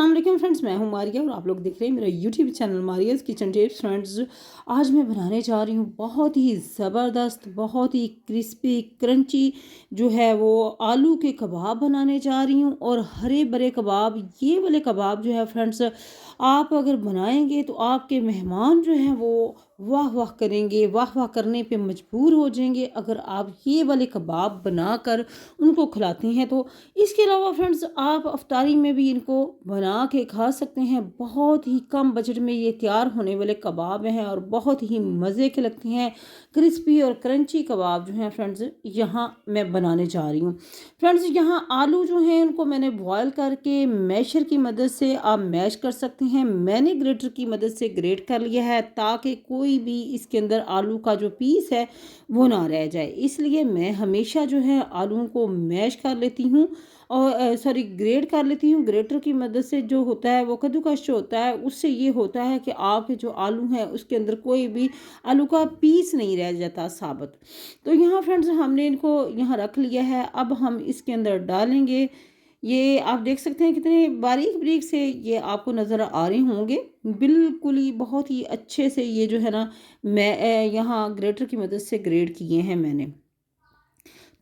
अस्सलाम वालेकुम फ्रेंड्स, मैं हूं मारिया और आप लोग देख रहे हैं मेरा YouTube channel Maria's kitchen tips. Friends, आज मैं बनाने जा रही हूं बहुत ही ज़बरदस्त, बहुत ही क्रिस्पी क्रंची जो है वो आलू के कबाब बनाने जा रही हूं। और हरे भरे कबाब, ये वाले कबाब जो है फ्रेंड्स, आप अगर बनाएंगे तो आपके मेहमान जो हैं वो वाह वाह करेंगे, वाह वाह करने पे मजबूर हो जाएंगे अगर आप ये वाले कबाब बनाकर उनको खिलाती हैं तो। इसके अलावा फ्रेंड्स, आप अफ्तारी में भी इनको बना के खा सकते हैं। बहुत ही कम बजट में ये तैयार होने वाले कबाब हैं और बहुत ही मज़े के लगते हैं। क्रिस्पी और क्रंची कबाब जो हैं फ्रेंड्स, यहाँ मैं बनाने जा रही हूँ। फ्रेंड्स, यहाँ आलू जो हैं उनको मैंने बॉयल करके मैशर की मदद से आप मैश कर सकते हैं। मैंने ग्रेटर की मदद से ग्रेट कर लिया है ताकि कोई भी इसके अंदर आलू का जो पीस है वो ना रह जाए। इसलिए मैं हमेशा जो है आलूओं को मैश कर लेती हूँ और ग्रेट कर लेती हूँ। ग्रेटर की मदद से जो होता है वो कद्दूकस जो होता है, उससे ये होता है कि आपके जो आलू हैं उसके अंदर कोई भी आलू का पीस नहीं रह जाता साबुत। तो यहाँ फ्रेंड्स, हमने इनको यहाँ रख लिया है। अब हम इसके अंदर डालेंगे, ये आप देख सकते हैं कितने बारीक बारीक से ये आपको नज़र आ रहे होंगे। बिल्कुल ही बहुत ही अच्छे से ये जो है ना, मैं यहाँ ग्रेटर की मदद से ग्रेट किए हैं मैंने।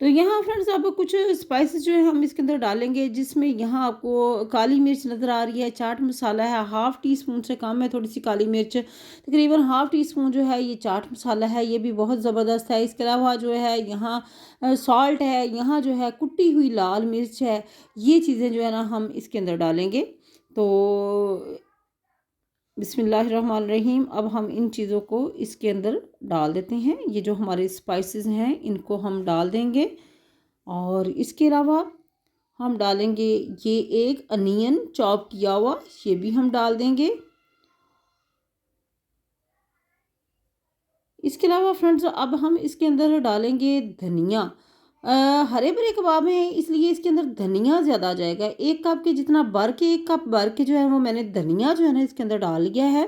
तो यहाँ फ्रेंड्स, अब कुछ स्पाइसेस जो है हम इसके अंदर डालेंगे, जिसमें यहाँ आपको काली मिर्च नज़र आ रही है, चाट मसाला है, हाफ़ टी स्पून से कम है थोड़ी सी काली मिर्च, तकरीबन हाफ़ टी स्पून जो है ये चाट मसाला है, ये भी बहुत ज़बरदस्त है। इसके अलावा जो है यहाँ सॉल्ट है, यहाँ जो है कुटी हुई लाल मिर्च है। ये चीज़ें जो है ना हम इसके अंदर डालेंगे। तो बिस्मिल्लाहिर्रहमानिर्रहीम। अब हम इन चीज़ों को इसके अंदर डाल देते हैं। ये जो हमारे स्पाइसेस हैं इनको हम डाल देंगे। और इसके अलावा हम डालेंगे ये एक अनियन चॉप किया हुआ, ये भी हम डाल देंगे। इसके अलावा फ्रेंड्स, अब हम इसके अंदर डालेंगे धनिया। हरे भरे कबाब हैं इसलिए इसके अंदर धनिया ज़्यादा आ जाएगा। एक कप के जितना भर के, एक कप भर के जो है वो मैंने धनिया जो है ना इसके अंदर डाल लिया है।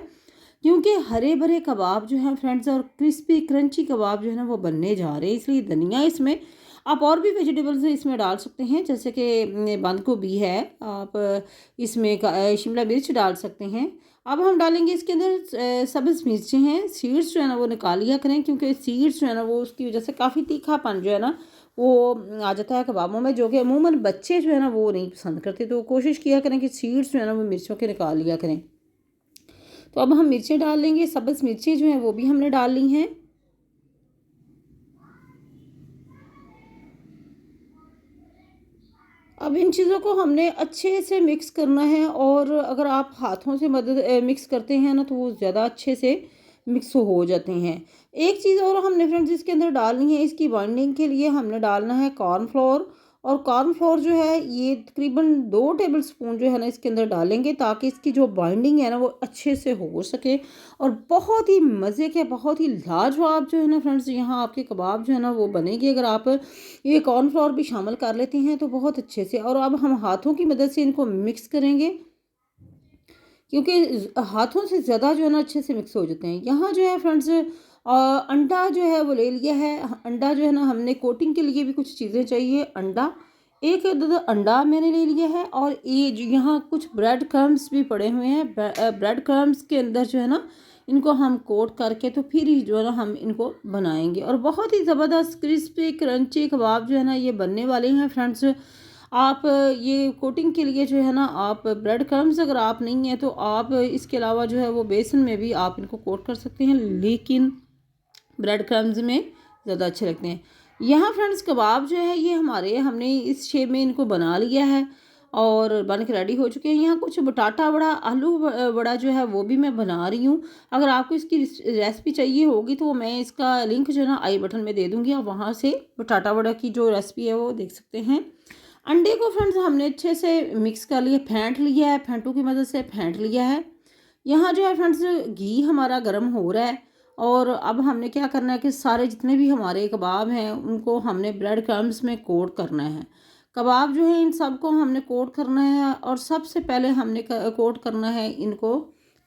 क्योंकि हरे भरे कबाब जो हैं फ्रेंड्स और क्रिस्पी क्रंची कबाब जो है ना वो बनने जा रहे हैं, इसलिए धनिया इसमें आप और भी वेजिटेबल्स इसमें डाल सकते हैं, जैसे कि बंद गोभी है, आप इसमें शिमला मिर्च डाल सकते हैं। अब हम डालेंगे इसके अंदर सब्ज़ मिर्चें हैं, सीड्स जो है ना वो निकाल लिया करें, क्योंकि सीड्स जो है ना वो उसकी वजह से काफ़ी तीखापन जो है ना वो आ जाता है कबाबों में, जो कि अमूमन बच्चे जो है ना वो नहीं पसंद करते। तो कोशिश किया करें कि सीड्स जो है ना वो मिर्चों के निकाल लिया करें। तो अब हम मिर्चें डाल लेंगे, सब्ज़ मिर्चें जो हैं वो भी हमने डाल ली हैं। अब इन चीज़ों को हमने अच्छे से मिक्स करना है, और अगर आप हाथों से मदद मिक्स करते हैं ना तो वो ज़्यादा अच्छे से मिक्स हो जाते हैं। एक चीज़ और हमने फ्रेंड्स इसके अंदर डालनी है, इसकी बाइंडिंग के लिए हमने डालना है कॉर्नफ्लोर। और कॉर्नफ्लोर जो है ये तकरीबन 2 टेबल स्पून जो है ना इसके अंदर डालेंगे, ताकि इसकी जो बाइंडिंग है ना वो अच्छे से हो सके। और बहुत ही मज़े के, बहुत ही लाजवाब जो है ना फ्रेंड्स, यहाँ आपके कबाब जो है ना वो बनेंगे अगर आप ये कॉर्नफ्लोर भी शामिल कर लेते हैं तो बहुत अच्छे से। और अब हम हाथों की मदद से इनको मिक्स करेंगे, क्योंकि हाथों से ज़्यादा जो है ना अच्छे से मिक्स हो जाते हैं। यहाँ जो है फ्रेंड्स, अंडा जो है वो ले लिया है। अंडा जो है ना, हमने कोटिंग के लिए भी कुछ चीज़ें चाहिए। अंडा, एक अदद अंडा मैंने ले लिया है। और ये जो यहाँ कुछ ब्रेड क्रम्स भी पड़े हुए हैं, ब्रेड क्रम्स के अंदर जो है ना इनको हम कोट करके तो फिर ही जो है ना हम इनको बनाएंगे। और बहुत ही ज़बरदस्त क्रिस्पी क्रंची कबाब जो है ना ये बनने वाले हैं फ्रेंड्स। आप ये कोटिंग के लिए जो है ना, आप ब्रेड क्रम्स अगर आप नहीं है तो आप इसके अलावा जो है वो बेसन में भी आप इनको कोट कर सकते हैं, लेकिन ब्रेड क्रम्स में ज़्यादा अच्छे लगते हैं। यहाँ फ्रेंड्स, कबाब जो है ये हमारे, हमने इस शेप में इनको बना लिया है और बन के रेडी हो चुके हैं। यहाँ कुछ बटाटा बड़ा, आलू बड़ा जो है वो भी मैं बना रही हूँ। अगर आपको इसकी रेसिपी चाहिए होगी तो मैं इसका लिंक जो है ना आई बटन में दे दूँगी, आप वहाँ से बटाटा बड़ा की जो रेसिपी है वो देख सकते हैं। अंडे को फ्रेंड्स हमने अच्छे से मिक्स कर लिया, फेंट लिया है, फेंटू की मदद से फेंट लिया है। यहाँ जो है फ्रेंड्स, घी हमारा गर्म हो रहा है। और अब हमने क्या करना है कि सारे जितने भी हमारे कबाब हैं उनको हमने ब्रेड क्रम्स में कोट करना है। कबाब जो है इन सबको हमने कोट करना है, और सबसे पहले हमने कोट करना है इनको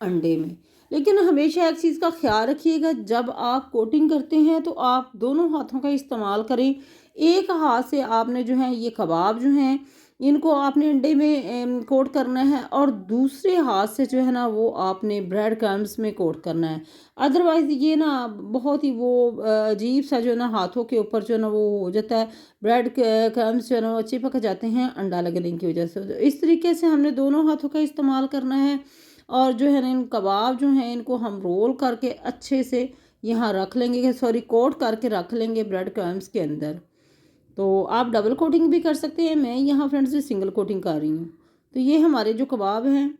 अंडे में। लेकिन हमेशा एक चीज़ का ख्याल रखिएगा, जब आप कोटिंग करते हैं तो आप दोनों हाथों का इस्तेमाल करें। एक हाथ से आपने जो है ये कबाब जो हैं इनको आपने अंडे में कोट करना है और दूसरे हाथ से जो है ना वो आपने ब्रेड क्रम्स में कोट करना है। अदरवाइज़ ये ना बहुत ही वो अजीब सा जो है ना हाथों के ऊपर जो है ना वो हो जाता है, ब्रेड क्रम्स जो है ना वो चिपक जाते हैं अंडा लगने की वजह से। तो इस तरीके से हमने दोनों हाथों का इस्तेमाल करना है और जो है ना इन कबाब जो हैं इनको हम रोल करके अच्छे से यहाँ रख लेंगे, सॉरी कोट करके रख लेंगे ब्रेड क्रम्स के अंदर। तो आप डबल कोटिंग भी कर सकते हैं, मैं यहाँ फ्रेंड्स सिंगल कोटिंग कर रही हूँ। तो ये हमारे जो कबाब हैं,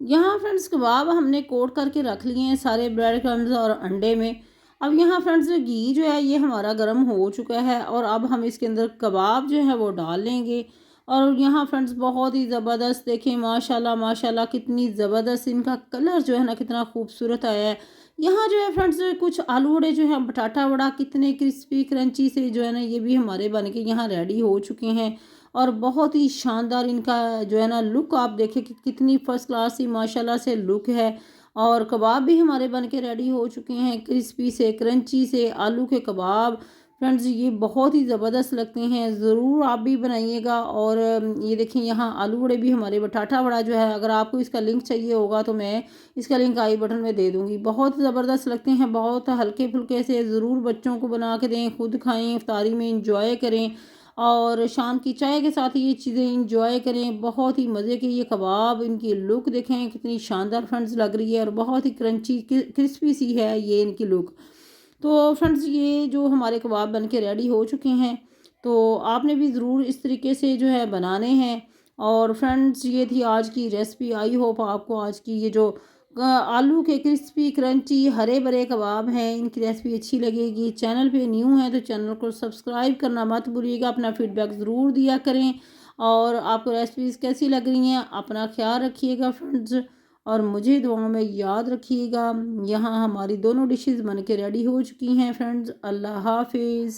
यहाँ फ्रेंड्स कबाब हमने कोट करके रख लिए हैं सारे ब्रेड क्रम्स और अंडे में। अब यहाँ फ्रेंड्स घी जो है ये हमारा गर्म हो चुका है और अब हम इसके अंदर कबाब जो है वो डाल लेंगे। और यहाँ फ्रेंड्स बहुत ही ज़बरदस्त, देखें माशाल्लाह माशाल्लाह कितनी ज़बरदस्त इनका कलर जो है ना कितना खूबसूरत आया है। यहाँ जो है फ्रेंड्स कुछ आलू वड़े जो है बटाटा वड़ा कितने क्रिस्पी क्रंची से जो है ना ये भी हमारे बन के यहाँ रेडी हो चुके हैं। और बहुत ही शानदार इनका जो है ना लुक आप देखें कि कितनी फर्स्ट क्लास ही माशाल्लाह से लुक है। और कबाब भी हमारे बन के रेडी हो चुके हैं, क्रिस्पी से क्रंची से आलू के कबाब। फ्रेंड्स ये बहुत ही ज़बरदस्त लगते हैं, ज़रूर आप भी बनाइएगा। और ये देखें यहाँ आलू बड़े भी हमारे, बटाटा वड़ा जो है अगर आपको इसका लिंक चाहिए होगा तो मैं इसका लिंक आई बटन में दे दूँगी। बहुत ज़बरदस्त लगते हैं, बहुत हल्के फुल्के से, ज़रूर बच्चों को बना के दें, खुद खाएँ, इफ्तारी में इंजॉय करें और शाम की चाय के साथ ये चीज़ें इंजॉय करें। बहुत ही मज़े के ये कबाब, इनकी लुक देखें कितनी शानदार फ्रेंड्स लग रही है और बहुत ही क्रंची क्रिस्पी सी है ये इनकी लुक। तो फ्रेंड्स ये जो हमारे कबाब बन के रेडी हो चुके हैं, तो आपने भी ज़रूर इस तरीके से जो है बनाने हैं। और फ्रेंड्स ये थी आज की रेसिपी, आई होप आपको आज की ये जो आलू के क्रिस्पी क्रंची हरे भरे कबाब हैं इनकी रेसिपी अच्छी लगेगी। चैनल पे न्यू है तो चैनल को सब्सक्राइब करना मत भूलिएगा, अपना फीडबैक ज़रूर दिया करें। और आपको रेसिपीज़ कैसी लग रही हैं, अपना ख्याल रखिएगा फ्रेंड्स और मुझे दुआओं में याद रखिएगा। यहाँ हमारी दोनों डिशेस बन के रेडी हो चुकी हैं फ्रेंड्स। अल्लाह हाफिज़।